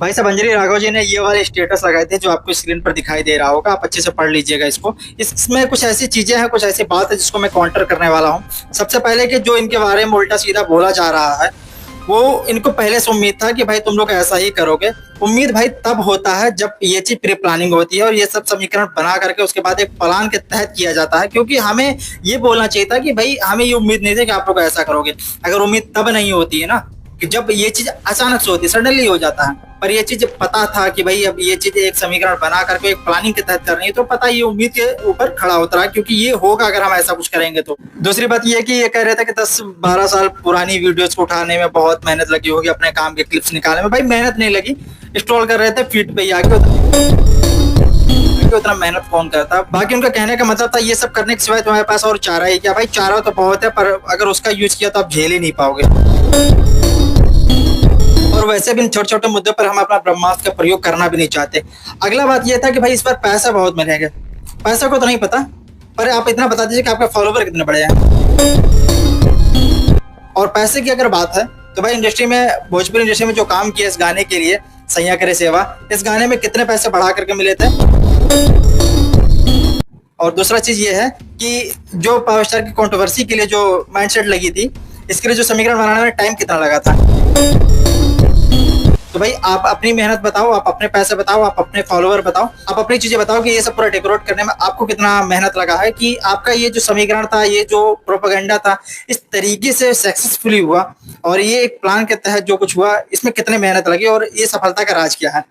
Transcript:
भाई साहब अंजलि राघव जी ने ये वाले स्टेटस लगाए थे जो आपको स्क्रीन पर दिखाई दे रहा होगा। आप अच्छे से पढ़ लीजिएगा इसको। इसमें कुछ ऐसी चीजें हैं, कुछ ऐसी बात है जिसको मैं काउंटर करने वाला हूँ। सबसे पहले कि जो इनके बारे में उल्टा सीधा बोला जा रहा है, वो इनको पहले से उम्मीद था कि भाई तुम लोग ऐसा ही करोगे। उम्मीद भाई तब होता है जब ये चीज प्री प्लानिंग होती है और ये सब समीकरण बना करके उसके बाद एक प्लान के तहत किया जाता है। क्योंकि हमें ये बोलना चाहिए था कि भाई हमें ये उम्मीद नहीं थी कि आप लोग ऐसा करोगे। अगर उम्मीद तब नहीं होती है ना कि जब ये चीज अचानक से होती है, सडनली हो जाता है। पर ये चीज पता था कि भाई अब ये चीज एक समीकरण बना करके एक प्लानिंग के तहत कर रही है, तो पता ये उम्मीद के ऊपर खड़ा उतरा क्योंकि ये होगा अगर हम ऐसा कुछ करेंगे तो। दूसरी बात ये है कि ये कह रहे थे कि 10-12 साल पुरानी वीडियोस को उठाने में बहुत मेहनत लगी होगी, अपने काम के क्लिप्स निकालने में। भाई मेहनत नहीं लगी, इंस्टॉल कर रहे थे फीड पे ही आके। उतना मेहनत कौन करता। बाकी उनका कहने का मतलब था ये सब करने के सिवाय तुम्हारे पास और चारा है क्या? भाई चारा तो बहुत है, पर अगर उसका यूज किया तो आप झेल ही नहीं पाओगे। और वैसे भी इन छोटे छोटे मुद्दों पर हम अपना ब्रह्मास्त्र का प्रयोग करना भी नहीं चाहते। अगला बात यह था कि भाई इस पर पैसा बहुत मिलेगा। पैसा को तो नहीं पता, पर आप इतना बता दीजिए कि आपके फॉलोवर कितने बड़े हैं। और पैसे की अगर बात है तो भाई इंडस्ट्री में, भोजपुरी इंडस्ट्री में जो काम किया इस गाने के लिए, सैया करे सेवा, इस गाने में कितने पैसे बढ़ा करके मिले थे। और दूसरा चीज ये है कि जो पावर स्टार की कंट्रोवर्सी के लिए जो माइंडसेट लगी थी, इसके लिए जो समीकरण बनाने में टाइम कितना लगा था। तो भाई आप अपनी मेहनत बताओ, आप अपने पैसे बताओ, आप अपने फॉलोवर बताओ, आप अपनी चीजें बताओ कि ये सब पूरा डेकोरेट करने में आपको कितना मेहनत लगा है, कि आपका ये जो समीकरण था, ये जो प्रोपेगेंडा था, इस तरीके से सक्सेसफुली हुआ और ये एक प्लान के तहत जो कुछ हुआ, इसमें कितनी मेहनत लगी और ये सफलता का राज क्या है।